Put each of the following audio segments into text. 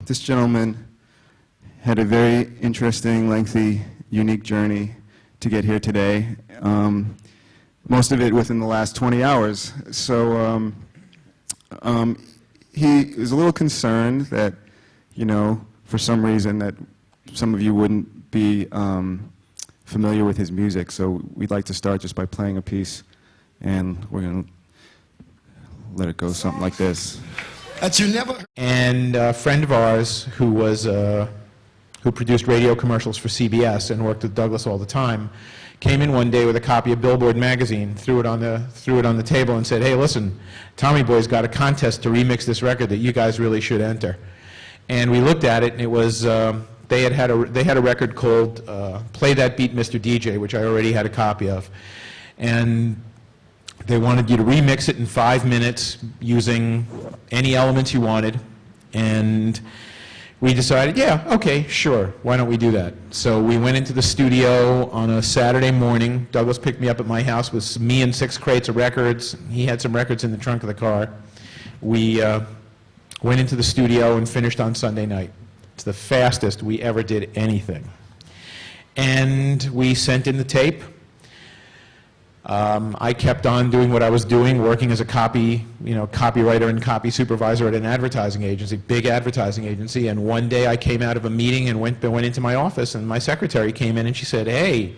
This gentleman had a very interesting, lengthy, unique journey to get here today. Most of it within the last 20 hours. So he is a little concerned that, you know, for some reason that some of you wouldn't be familiar with his music. So we'd like to start just by playing a piece, and we're going to let it go something like this. That you never. And a friend of ours who was who produced radio commercials for CBS and worked with Douglas all the time, came in one day with a copy of Billboard magazine, threw it on the table, and said, "Hey, listen, Tommy Boy's got a contest to remix this record that you guys really should enter." And we looked at it, and it was they had a record called "Play That Beat, Mr. DJ," which I already had a copy of, and they wanted you to remix it in 5 minutes using any elements you wanted, and we decided, yeah, okay, sure, why don't we do that? So we went into the studio on a Saturday morning. Douglas picked me up at my house with me and 6 crates of records. He had some records in the trunk of the car. We went into the studio and finished on Sunday night. It's the fastest we ever did anything. And we sent in the tape. I kept on doing what I was doing, working as a copywriter and copy supervisor at an advertising agency, big advertising agency. And one day I came out of a meeting and went into my office, and my secretary came in and she said, "Hey,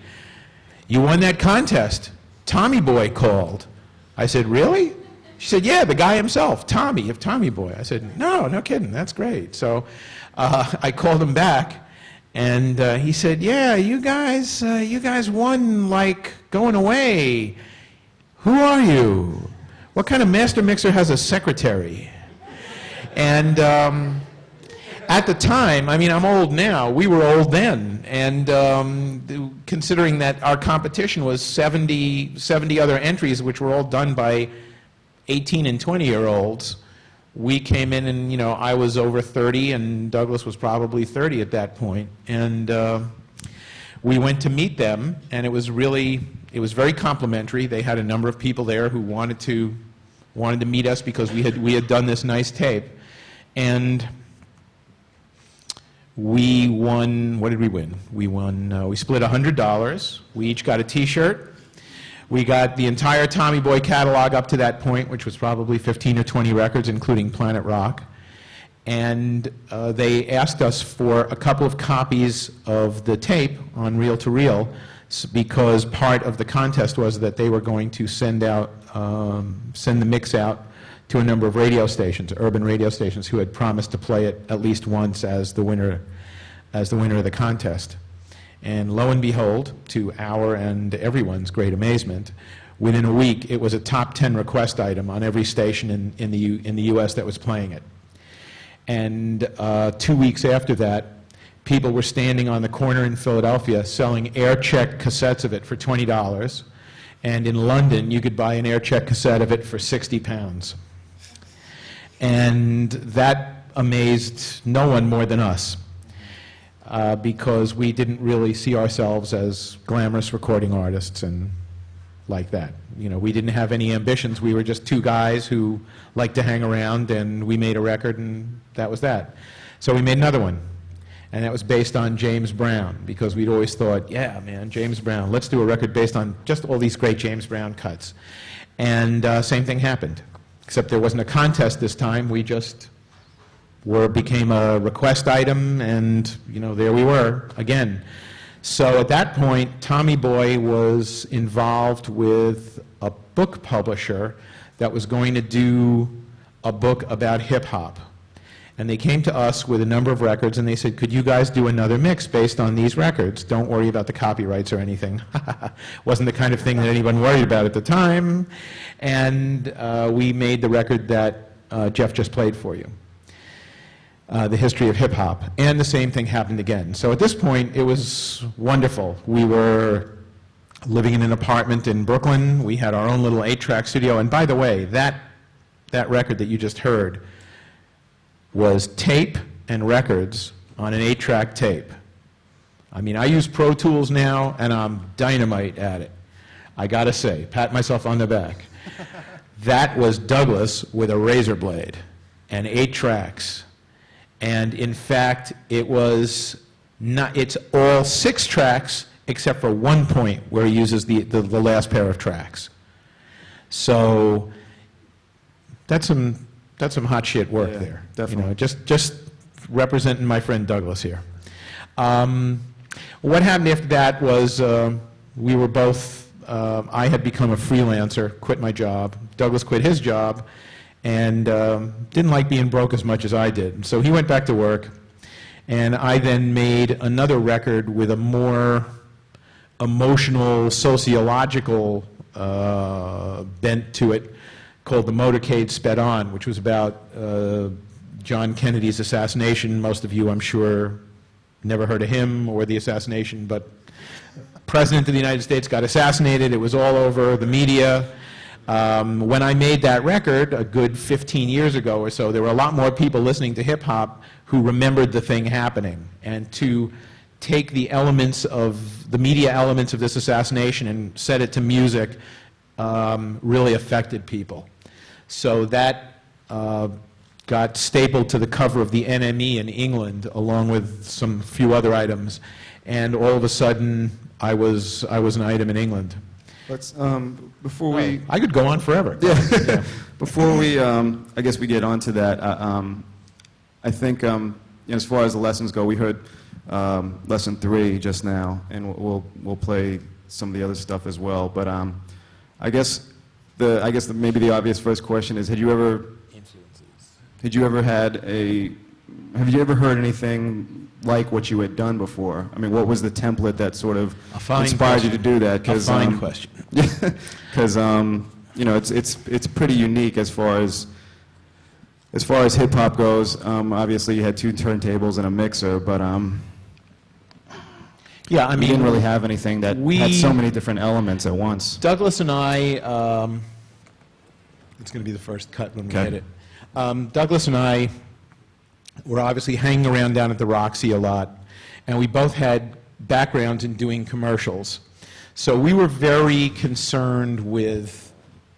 you won that contest. Tommy Boy called." I said, "Really?" She said, "Yeah, the guy himself, Tommy of Tommy Boy." I said, no kidding, that's great. So I called him back. And he said, "Yeah, you guys won, like, going away. Who are you? What kind of master mixer has a secretary?" And at the time, I mean, I'm old now, we were old then, and considering that our competition was 70 other entries, which were all done by 18 and 20-year-olds, we came in and, you know, I was over 30 and Douglas was probably 30 at that point. And we went to meet them, and it was very complimentary. They had a number of people there who wanted to meet us because we had done this nice tape. And we won, what did we win? We won, we split $100. We each got a t-shirt. We got the entire Tommy Boy catalog up to that point, which was probably 15 or 20 records, including Planet Rock. And they asked us for a couple of copies of the tape on reel-to-reel, because part of the contest was that they were going to send the mix out to a number of radio stations, urban radio stations, who had promised to play it at least once as the winner of the contest. And lo and behold, to our and everyone's great amazement, within a week it was a top 10 request item on every station in the U.S. that was playing it. And 2 weeks after that, people were standing on the corner in Philadelphia selling air-checked cassettes of it for $20. And in London, you could buy an air-checked cassette of it for 60 pounds. And that amazed no one more than us. Because we didn't really see ourselves as glamorous recording artists and like that. You know, we didn't have any ambitions. We were just 2 guys who liked to hang around, and we made a record, and that was that. So we made another one, and that was based on James Brown, because we'd always thought, yeah, man, James Brown, let's do a record based on just all these great James Brown cuts. And same thing happened, except there wasn't a contest this time. We just became a request item, and, you know, there we were again. So at that point, Tommy Boy was involved with a book publisher that was going to do a book about hip-hop. And they came to us with a number of records, and they said, "Could you guys do another mix based on these records? Don't worry about the copyrights or anything." Wasn't the kind of thing that anyone worried about at the time. And we made the record that Jeff just played for you. The history of hip-hop, and the same thing happened again. So at this point, it was wonderful. We were living in an apartment in Brooklyn. We had our own little 8-track studio, and by the way, that record that you just heard was tape and records on an 8-track tape. I mean, I use Pro Tools now, and I'm dynamite at it. I gotta say, pat myself on the back. That was Douglas with a razor blade and 8 tracks. And in fact, it was not, it's all 6 tracks except for one point where he uses the last pair of tracks. So that's some hot shit work there. Definitely. You know, just representing my friend Douglas here. What happened after that was we were both, I had become a freelancer, quit my job. Douglas quit his job and didn't like being broke as much as I did. So he went back to work, and I then made another record with a more emotional, sociological bent to it called The Motorcade Sped On, which was about John Kennedy's assassination. Most of you, I'm sure, never heard of him or the assassination, but President of the United States got assassinated. It was all over the media. When I made that record, a good 15 years ago or so, there were a lot more people listening to hip-hop who remembered the thing happening. And to take the elements of, the media elements of this assassination and set it to music really affected people. So that got stapled to the cover of the NME in England, along with some few other items. And all of a sudden, I was an item in England. Let's, before we... I could go on forever. Yeah. Before we, I guess we get onto that, I think, you know, as far as the lessons go, we heard lesson 3 just now, and we'll play some of the other stuff as well. But I guess maybe the obvious first question is: have you ever heard anything like what you had done before? I mean, what was the template that sort of inspired you to do that? A fine question. Because you know, it's pretty unique as far as hip hop goes. Obviously, you had 2 turntables and a mixer, but yeah, I mean, you didn't really have anything that had so many different elements at once. Douglas and I, it's going to be the first cut when we hit it. Douglas and I were obviously hanging around down at the Roxy a lot, and we both had backgrounds in doing commercials. So we were very concerned with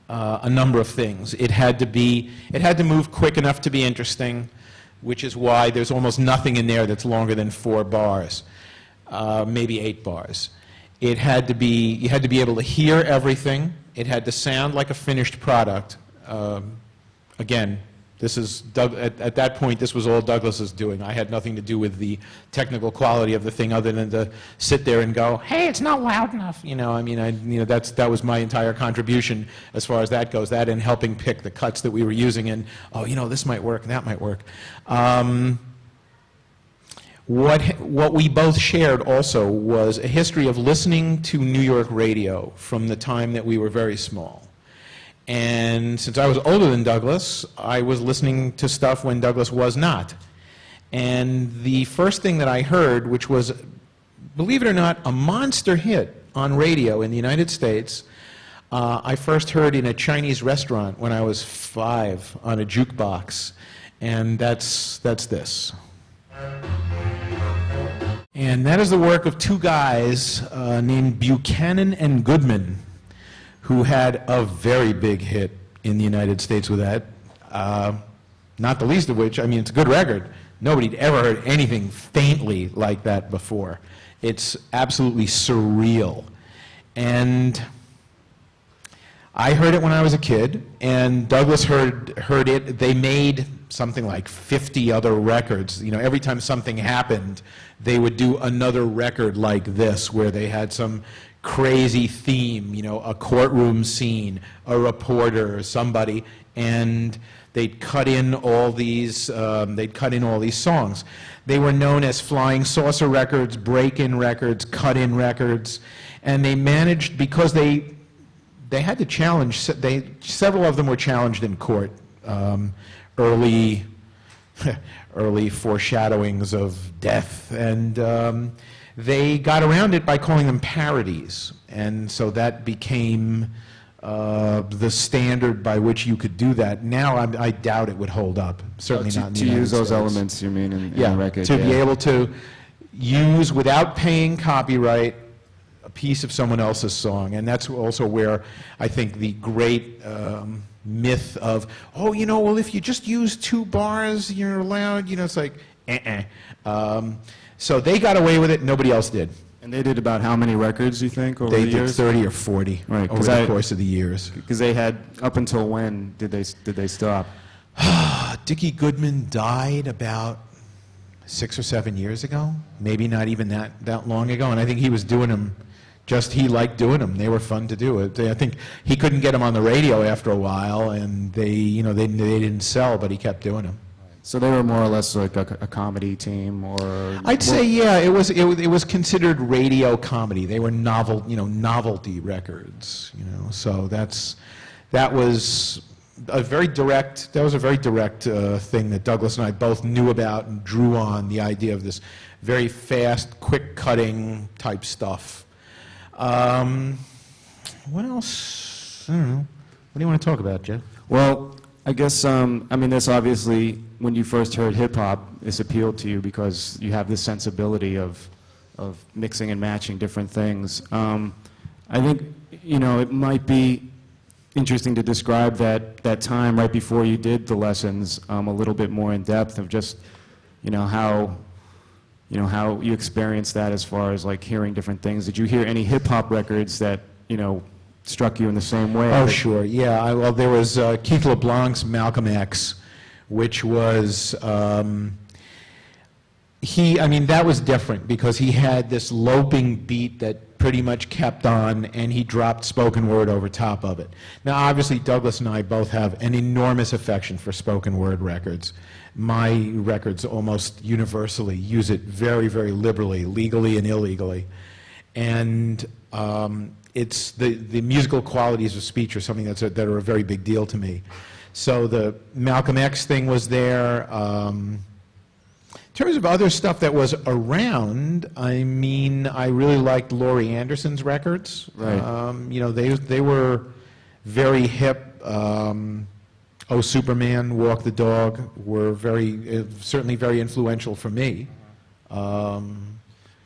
a number of things. It had to move quick enough to be interesting, which is why there's almost nothing in there that's longer than 4 bars, maybe 8 bars. You had to be able to hear everything. It had to sound like a finished product. Again, this is at that point, this was all Douglas's doing. I had nothing to do with the technical quality of the thing, other than to sit there and go, "Hey, it's not loud enough." You know, I mean, that was my entire contribution as far as that goes. That and helping pick the cuts that we were using, and this might work, that might work. What we both shared also was a history of listening to New York radio from the time that we were very small. And since I was older than Douglas, I was listening to stuff when Douglas was not. And the first thing that I heard, which was, believe it or not, a monster hit on radio in the United States, I first heard in a Chinese restaurant when I was 5 on a jukebox. And that's this. And that is the work of 2 guys named Buchanan and Goodman, who had a very big hit in the United States with that. Not the least of which, I mean, it's a good record. Nobody'd ever heard anything faintly like that before. It's absolutely surreal. And I heard it when I was a kid, and Douglas heard it. They made something like 50 other records. You know, every time something happened, they would do another record like this, where they had some crazy theme, you know, a courtroom scene, a reporter or somebody, and they'd cut in all these songs. They were known as Flying Saucer Records, Break-In Records, Cut-In Records, and they managed, because they had to challenge, several of them were challenged in court, early foreshadowings of death, and they got around it by calling them parodies, and so that became the standard by which you could do that. Now I doubt it would hold up, certainly not in the United To use those States. elements, you mean, in the record? To be able to use, without paying copyright, a piece of someone else's song. And that's also where I think the great myth of, well, if you just use 2 bars, you're allowed, it's like, So they got away with it, nobody else did. And they did about how many records, you think, over They the did years? 30 or 40 Right, over the course of the years. Because they had, up until when did they stop? Dickie Goodman died about 6 or 7 years ago, maybe not even that long ago, and I think he was doing them, he liked doing them. They were fun to do. I think he couldn't get them on the radio after a while, and they didn't sell, but he kept doing them. So they were more or less like a comedy team, or I'd say, yeah, it was considered radio comedy. They were novelty records, So that was a very direct thing that Douglas and I both knew about and drew on, the idea of this very fast, quick cutting type stuff. What else? I don't know. What do you want to talk about, Jeff? Well, I guess, this obviously, when you first heard hip-hop, this appealed to you because you have this sensibility of mixing and matching different things. I think, it might be interesting to describe that time right before you did the lessons a little bit more in depth of just, how you experienced that as far as like hearing different things. Did you hear any hip-hop records that, struck you in the same way? Oh, sure. Yeah. Well, there was Keith LeBlanc's Malcolm X, which was, that was different because he had this loping beat that pretty much kept on, and he dropped spoken word over top of it. Now, obviously, Douglas and I both have an enormous affection for spoken word records. My records almost universally use it very, very liberally, legally and illegally. And it's the musical qualities of speech are something that are a very big deal to me. So the Malcolm X thing was there. In terms of other stuff that was around, I really liked Laurie Anderson's records. Right. They were very hip. Oh, Superman, Walk the Dog were certainly very influential for me. I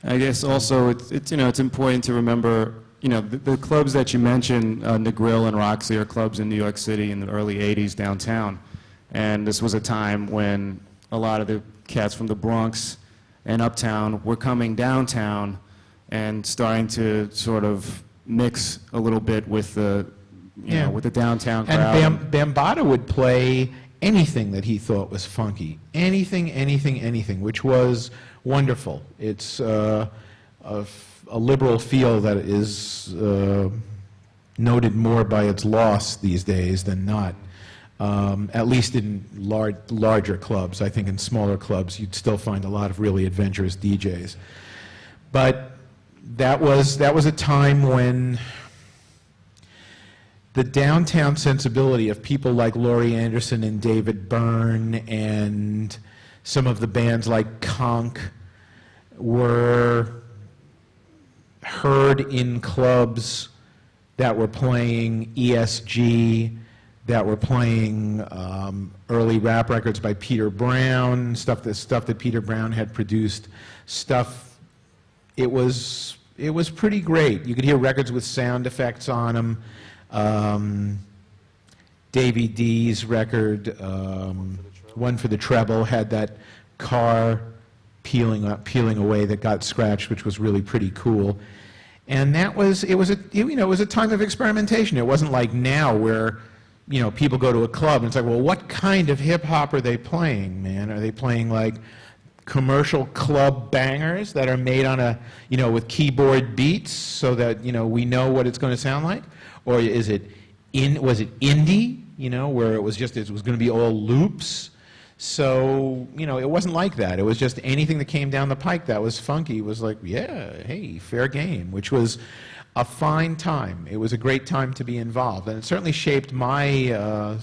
guess also it's important to remember, the clubs that you mentioned, the Grill and Roxy, are clubs in New York City in the early 80s downtown. And this was a time when a lot of the cats from the Bronx and Uptown were coming downtown and starting to sort of mix a little bit with the, with the downtown crowd. And Bambaataa would play anything that he thought was funky. Anything, which was wonderful. It's a liberal feel that is noted more by its loss these days than not. At least in larger clubs. I think in smaller clubs you'd still find a lot of really adventurous DJs. But that was a time when the downtown sensibility of people like Laurie Anderson and David Byrne and some of the bands like Conk were heard in clubs that were playing ESG, that were playing early rap records by Peter Brown, stuff that Peter Brown had produced, It was pretty great. You could hear records with sound effects on them. Davy D's record, One for the Treble, had that car peeling away that got scratched, which was really pretty cool. And it was a time of experimentation. It wasn't like now where people go to a club and it's like, well, what kind of hip hop are they playing, man? Are they playing like commercial club bangers that are made on with keyboard beats so that we know what it's going to sound like, or was it indie? Where it was going to be all loops. So it wasn't like that. It was just anything that came down the pike that was funky was like, yeah, hey, fair game, which was a fine time. It was a great time to be involved, and it certainly shaped my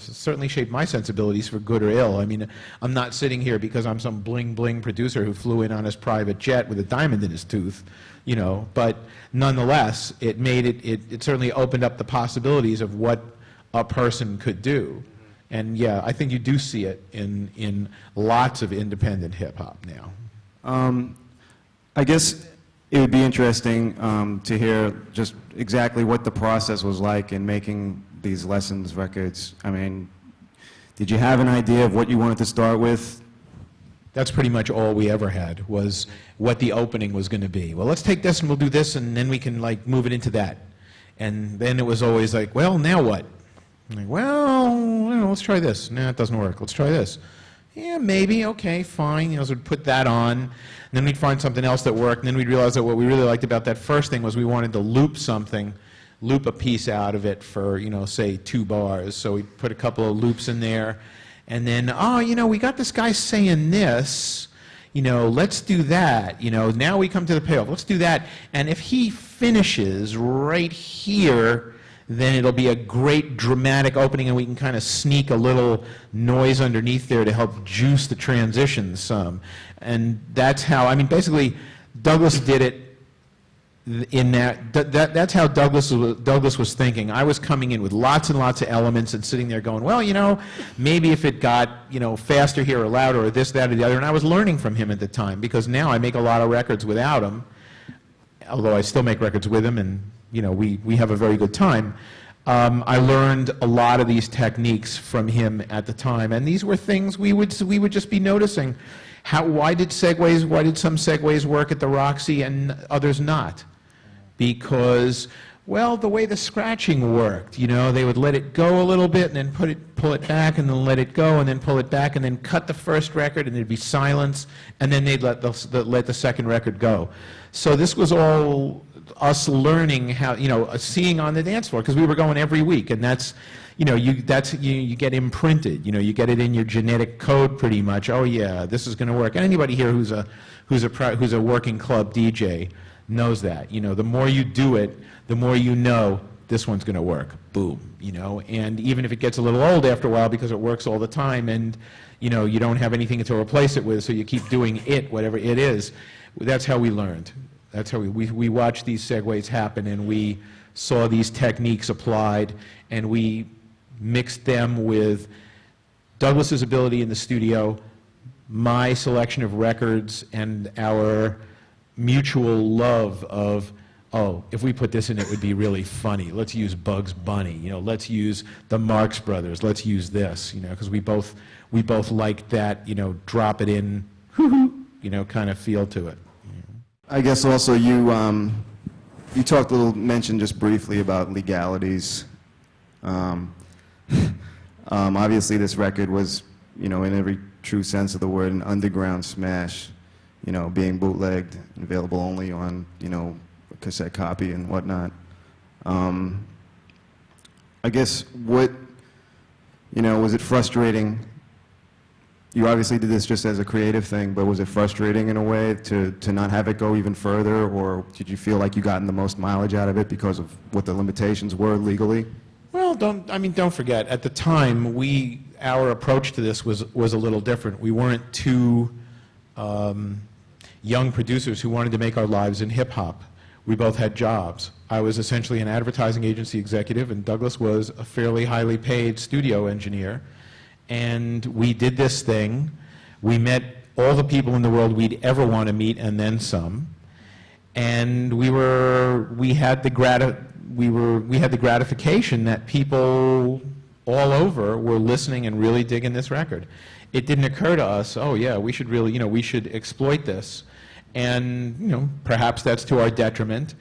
sensibilities for good or ill. I mean, I'm not sitting here because I'm some bling bling producer who flew in on his private jet with a diamond in his tooth, But nonetheless, it certainly opened up the possibilities of what a person could do. And yeah, I think you do see it in lots of independent hip hop now. I guess it would be interesting to hear just exactly what the process was like in making these lessons records. I mean, did you have an idea of what you wanted to start with That's pretty much all we ever had, was what the opening was going to be. Well, let's take this and we'll do this, and then we can like move it into that. And then it was always like, well, now what? I'm like, well, let's try this. No, it doesn't work. Let's try this. Yeah, maybe, okay, fine. So we'd put that on, and then we'd find something else that worked, and then we'd realize that what we really liked about that first thing was we wanted to loop something, loop a piece out of it for, say 2 bars. So we'd put a couple of loops in there, and then, we got this guy saying this, let's do that. Now we come to the payoff. Let's do that. And if he finishes right here, then it'll be a great dramatic opening, and we can kind of sneak a little noise underneath there to help juice the transitions some. And that's how, basically, Douglas did it in that's how Douglas was thinking. I was coming in with lots and lots of elements and sitting there going, well, maybe if it got, faster here or louder or this, that, or the other. And I was learning from him at the time, because now I make a lot of records without him, although I still make records with him, and we have a very good time. I learned a lot of these techniques from him at the time, and these were things we would just be noticing. Why did some segues work at the Roxy and others not? Because, well, the way the scratching worked, they would let it go a little bit and then pull it back, and then let it go and then pull it back, and then cut the first record, and there'd be silence, and then they'd let the second record go. So this was all us learning how, seeing on the dance floor, because we were going every week, and that's, you get imprinted, you get it in your genetic code pretty much. Oh yeah, this is going to work. And anybody here who's a working club DJ knows that. The more you do it, the more this one's going to work. Boom, and even if it gets a little old after a while because it works all the time, and you don't have anything to replace it with, so you keep doing it, whatever it is. That's how we learned. That's how we watched these segues happen, and we saw these techniques applied, and we mixed them with Douglas's ability in the studio, my selection of records, and our mutual love of, oh, if we put this in, it would be really funny. Let's use Bugs Bunny. Let's use the Marx Brothers. Let's use this. Because we both liked that. Drop it in, kind of feel to it. I guess also you talked mentioned just briefly about legalities. Obviously this record was, in every true sense of the word, an underground smash, being bootlegged and available only on, a cassette copy and whatnot. I guess was it frustrating? You obviously did this just as a creative thing, but was it frustrating in a way to not have it go even further, or did you feel like you gotten the most mileage out of it because of what the limitations were legally? Well, don't forget, at the time, our approach to this was a little different. We weren't two young producers who wanted to make our lives in hip-hop. We both had jobs. I was essentially an advertising agency executive, and Douglas was a fairly highly paid studio engineer. And we did this thing. We met all the people in the world we'd ever want to meet, and then some. And we had the gratification that people all over were listening and really digging this record. It didn't occur to us, oh yeah, we should really, we should exploit this. And perhaps that's to our detriment.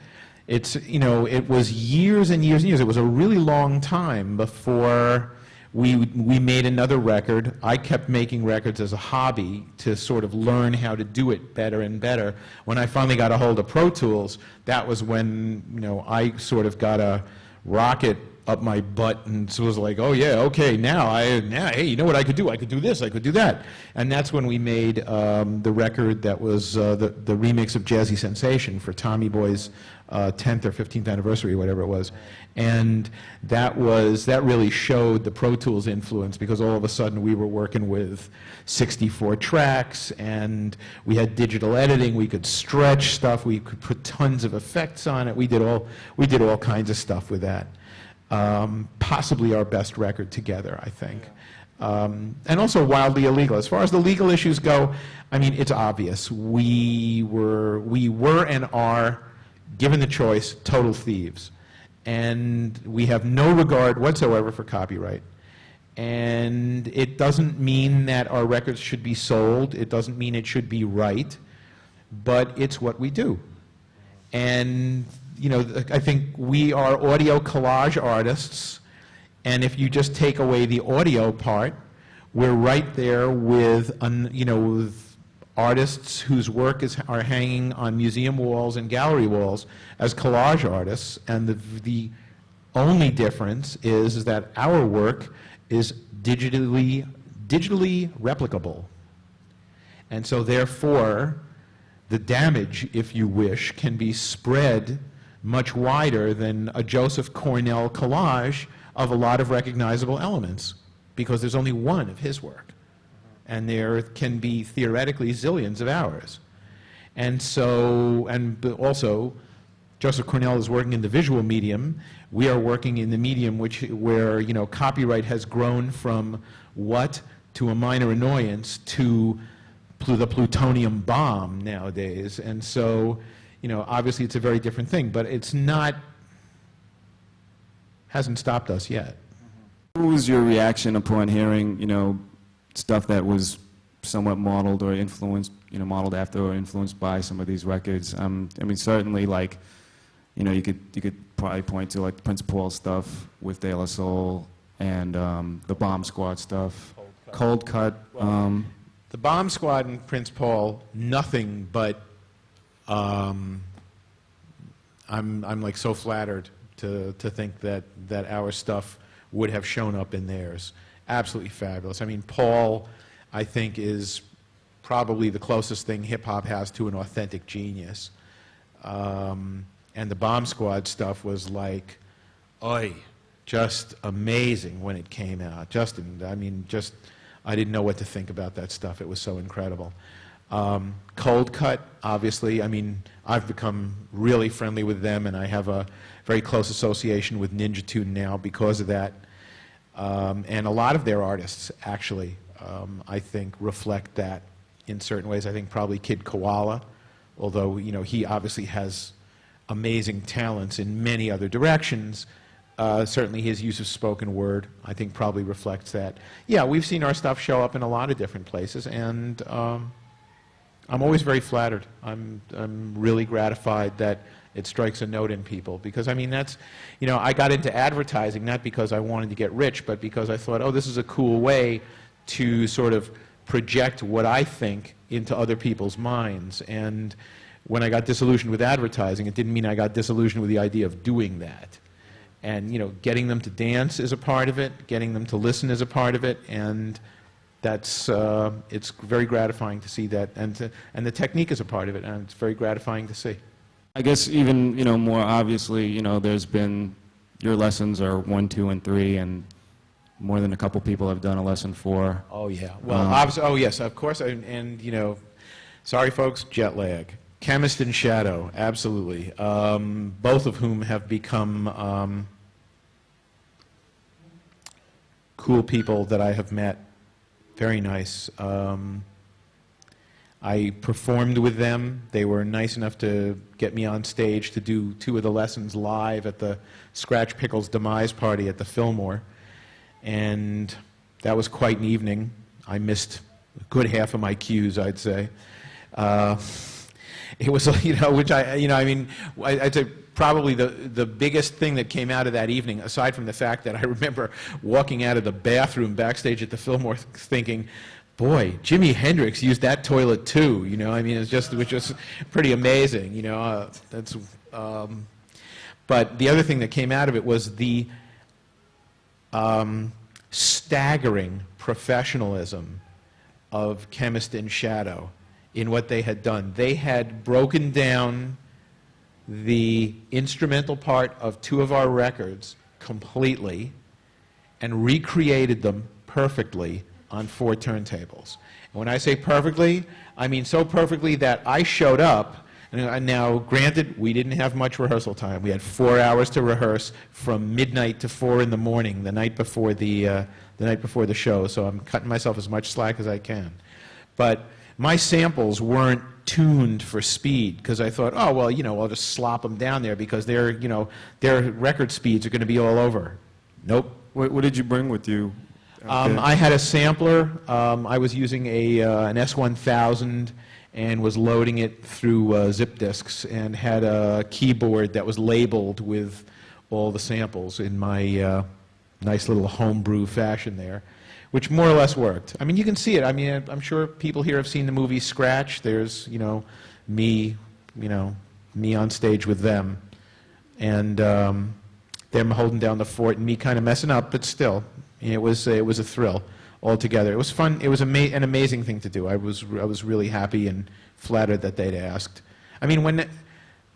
It was years and years and years. It was a really long time before we made another record. I kept making records as a hobby to sort of learn how to do it better and better. When I finally got a hold of Pro Tools, that was when I sort of got a rocket up my butt and so was like, oh yeah, okay, now hey, you know what I could do? I could do this, I could do that. And that's when we made the record that was the remix of Jazzy Sensation for Tommy Boy's 10th or 15th anniversary, whatever it was. And that really showed the Pro Tools influence, because all of a sudden we were working with 64 tracks, and we had digital editing. We could stretch stuff. We could put tons of effects on it. We did all kinds of stuff with that. Possibly our best record together, I think. And also wildly illegal. As far as the legal issues go, it's obvious. We were and are, given the choice, total thieves. And we have no regard whatsoever for copyright. And it doesn't mean that our records should be sold. It doesn't mean it should be right. But it's what we do. And, you know, I think we are audio collage artists. And if you just take away the audio part, we're right there with, you know, with artists whose work are hanging on museum walls and gallery walls as collage artists, and the only difference is that our work is digitally replicable. And so therefore, the damage, if you wish, can be spread much wider than a Joseph Cornell collage of a lot of recognizable elements, because there's only one of his work. And there can be theoretically zillions of ours. And so, and also, Joseph Cornell is working in the visual medium. We are working in the medium where, you know, copyright has grown from what to a minor annoyance to the plutonium bomb nowadays. And so, you know, obviously it's a very different thing, but it's not, hasn't stopped us yet. What was your reaction upon hearing, you know, stuff that was somewhat modeled or influenced, you know, modeled after or influenced by some of these records? I mean, certainly, like, you know, you could probably point to like Prince Paul stuff with De La Soul and the Bomb Squad stuff, Cold Cut. The Bomb Squad and Prince Paul, nothing but. I'm like so flattered to think that our stuff would have shown up in theirs. Absolutely fabulous. I mean, Paul, I think, is probably the closest thing hip-hop has to an authentic genius. And the Bomb Squad stuff was like, oy, just amazing when it came out. I didn't know what to think about that stuff. It was so incredible. Cold Cut, obviously. I mean, I've become really friendly with them, and I have a very close association with Ninja Tune now because of that. And a lot of their artists, actually, I think, reflect that in certain ways. I think probably Kid Koala, although, you know, he obviously has amazing talents in many other directions. Certainly his use of spoken word, I think, probably reflects that. Yeah, we've seen our stuff show up in a lot of different places, and I'm always very flattered. I'm really gratified that it strikes a note in people, because, I mean, that's, you know, I got into advertising not because I wanted to get rich, but because I thought, oh, this is a cool way to sort of project what I think into other people's minds. And when I got disillusioned with advertising, it didn't mean I got disillusioned with the idea of doing that. And, you know, getting them to dance is a part of it, getting them to listen is a part of it, and that's, it's very gratifying to see that, and the technique is a part of it, and it's very gratifying to see. I guess even, you know, more obviously, you know, there's been, your lessons are 1, 2, and 3, and more than a couple people have done a lesson 4. Oh, yeah. Well, obviously, oh, yes, of course, and, you know, sorry, folks, jet lag. Chemist and Shadow, absolutely. Both of whom have become cool people that I have met. Very nice. I performed with them. They were nice enough to get me on stage to do 2 of the lessons live at the Scratch Pickle's demise party at the Fillmore. And that was quite an evening. I missed a good half of my cues, I'd say. It was, you know, which I mean, I'd say probably the biggest thing that came out of that evening, aside from the fact that I remember walking out of the bathroom backstage at the Fillmore thinking, boy, Jimi Hendrix used that toilet too, you know, I mean, it was just pretty amazing, you know, but the other thing that came out of it was the staggering professionalism of Chemist and Shadow in what they had done. They had broken down the instrumental part of 2 of our records completely and recreated them perfectly on 4 turntables. And when I say perfectly, I mean so perfectly that I showed up, and now granted, we didn't have much rehearsal time. We had 4 hours to rehearse from midnight to 4 in the morning the night before the show, so I'm cutting myself as much slack as I can. But my samples weren't tuned for speed, because I thought, oh, well, you know, I'll just slop them down there because their, you know, their record speeds are going to be all over. Nope. What did you bring with you? I had a sampler. I was using an S1000 and was loading it through zip disks and had a keyboard that was labeled with all the samples in my nice little homebrew fashion there, which more or less worked. I mean, you can see it. I mean, I'm sure people here have seen the movie Scratch. There's, me on stage with them, and them holding down the fort and me kind of messing up, but still, it was a thrill altogether. It was fun. It was an amazing thing to do. I was really happy and flattered that they'd asked. I mean,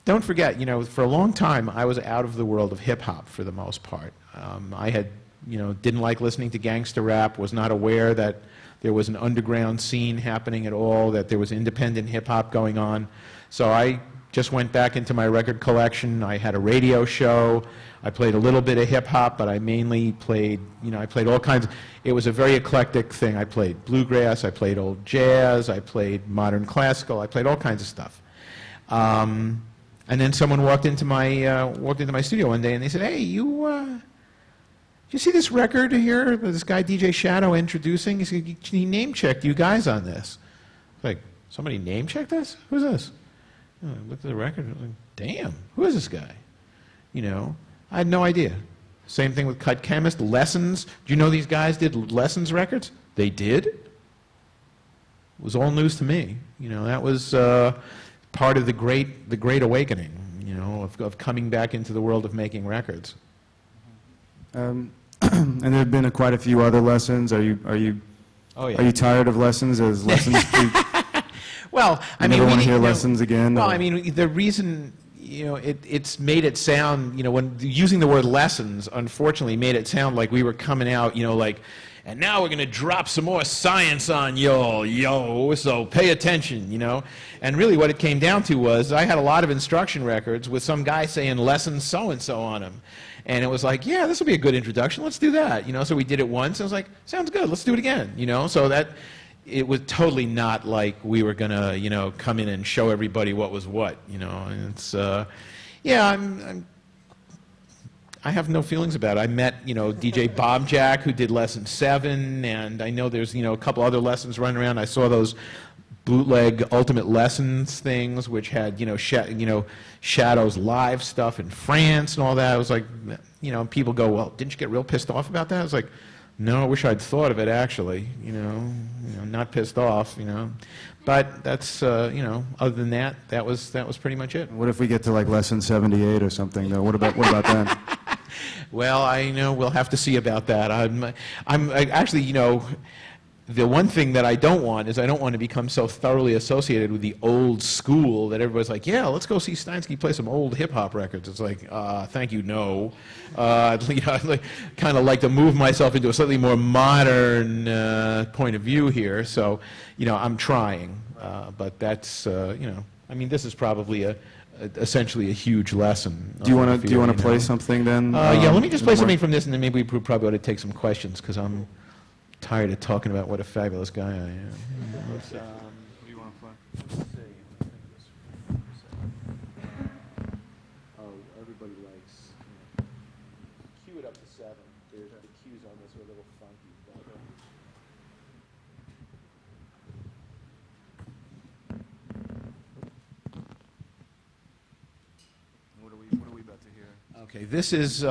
don't forget, for a long time I was out of the world of hip hop for the most part. I had, didn't like listening to gangster rap. Was not aware that there was an underground scene happening at all. That there was independent hip hop going on. So I just went back into my record collection. I had a radio show. I played a little bit of hip-hop, but I mainly played, I played all kinds. It was a very eclectic thing. I played bluegrass, I played old jazz, I played modern classical, I played all kinds of stuff. And then someone walked into my studio one day and they said, "Hey, you see this record here? This guy DJ Shadow introducing? He said, he name-checked you guys on this." Like, somebody name-checked us? Who's this? I looked at the record and I was like, damn, who is this guy? I had no idea. Same thing with Cut Chemist, Lessons. Do you know these guys did Lessons records? They did? It was all news to me. That was part of the great awakening, of coming back into the world of making records. And there have been quite a few other Lessons. Are you Oh, yeah. Are you tired of Lessons as Lessons? Well, I mean, never want to hear Lessons again? Well, or? I mean, the reason, it's made it sound, when using the word lessons, unfortunately, made it sound like we were coming out, like, and now we're going to drop some more science on yo, so pay attention, And really what it came down to was I had a lot of instruction records with some guy saying lessons so-and-so on them. And it was like, yeah, this will be a good introduction. Let's do that, So we did it once. And I was like, sounds good. Let's do it again, So that... It was totally not like we were going to, come in and show everybody what was what, And it's, yeah, I have no feelings about it. I met, DJ Bob Jack, who did Lesson 7, and I know there's, a couple other lessons running around. I saw those bootleg Ultimate Lessons things, which had, Shadow's live stuff in France and all that. I was like, people go, well, didn't you get real pissed off about that? I was like, no, I wish I'd thought of it, actually, not pissed off, But that's, other than that, that was pretty much it. What if we get to like Lesson 78 or something, though? What about that? Well, I know we'll have to see about that. I'm actually, the one thing that I don't want is I don't want to become so thoroughly associated with the old school that everybody's like, yeah, let's go see Steinski play some old hip-hop records. It's like, thank you, no. I'd kind of like to move myself into a slightly more modern point of view here. So, I'm trying. But that's, I mean, this is probably essentially a huge lesson. Do you want to play something then? Yeah, let me just play something from this, and then maybe we probably ought to take some questions, because I'm tired of talking about what a fabulous guy I am. What do you want to play? Oh, everybody likes. Cue it up to 7. The cues on this are a little funky. What are we about to hear? Okay, this is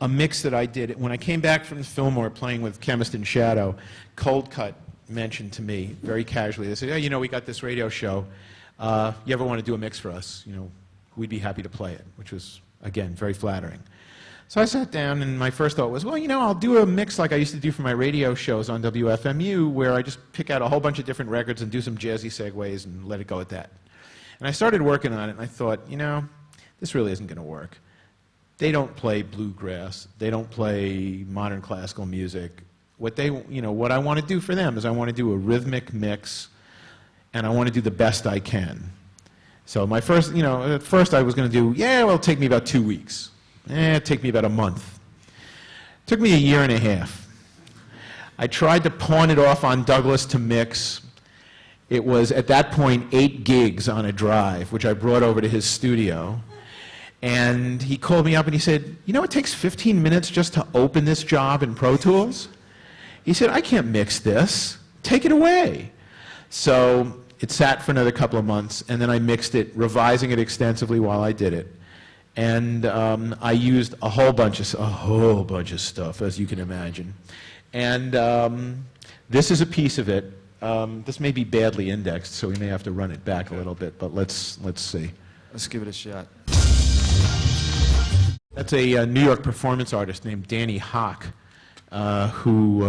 a mix that I did. When I came back from the Fillmore playing with Chemist and Shadow, Cold Cut mentioned to me very casually, they said, oh, we got this radio show. You ever want to do a mix for us? We'd be happy to play it, which was, again, very flattering. So I sat down, and my first thought was, well, I'll do a mix like I used to do for my radio shows on WFMU, where I just pick out a whole bunch of different records and do some jazzy segues and let it go at that. And I started working on it, and I thought, this really isn't going to work. They don't play bluegrass. They don't play modern classical music. What I want to do for them is I want to do a rhythmic mix, and I want to do the best I can. So my first, at first I was going to do, it'll take me about 2 weeks. It'll take me about a month. It took me a year and a half. I tried to pawn it off on Douglas to mix. It was, at that point, 8 gigs on a drive, which I brought over to his studio. And he called me up and he said, it takes 15 minutes just to open this job in Pro Tools. He said, I can't mix this. Take it away. So it sat for another couple of months, and then I mixed it, revising it extensively while I did it. And I used a whole bunch of stuff, as you can imagine. And this is a piece of it. This may be badly indexed, so we may have to run it back a little bit, but let's see. Let's give it a shot. That's a New York performance artist named Danny Hock, who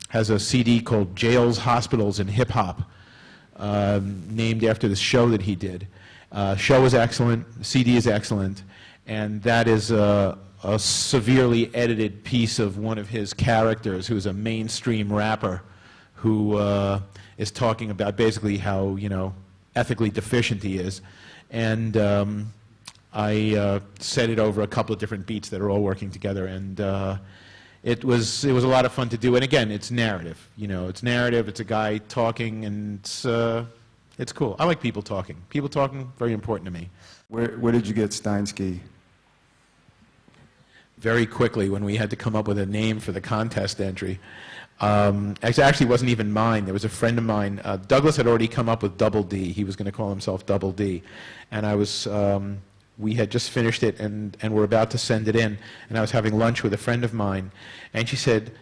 has a CD called Jails, Hospitals, and Hip Hop, named after the show that he did. Show is excellent, CD is excellent, and that is a severely edited piece of one of his characters, who's a mainstream rapper, who is talking about basically how, you know, ethically deficient he is. And I set it over a couple of different beats that are all working together, and it was a lot of fun to do. And again, it's narrative. You know, it's narrative. It's a guy talking, and it's cool. I like people talking. People talking, very important to me. Where did you get Steinski? Very quickly, when we had to come up with a name for the contest entry. It actually wasn't even mine. There was a friend of mine. Douglas had already come up with Double D. He was going to call himself Double D. And I was, we had just finished it, and we're about to send it in. And I was having lunch with a friend of mine. And she said,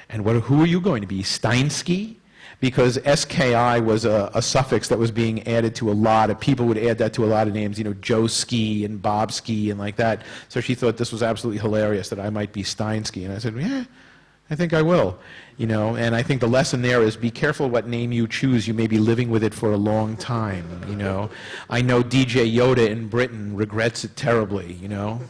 and who are you going to be, Steinski? Because SKI was a suffix that was being added to a lot of, people would add that to a lot of names, you know, Joe Ski and Bob Ski and like that. So she thought this was absolutely hilarious that I might be Steinski. And I said, yeah, I think I will. You know, and I think the lesson there is be careful what name you choose. You may be living with it for a long time, you know. I know DJ Yoda in Britain regrets it terribly, you know.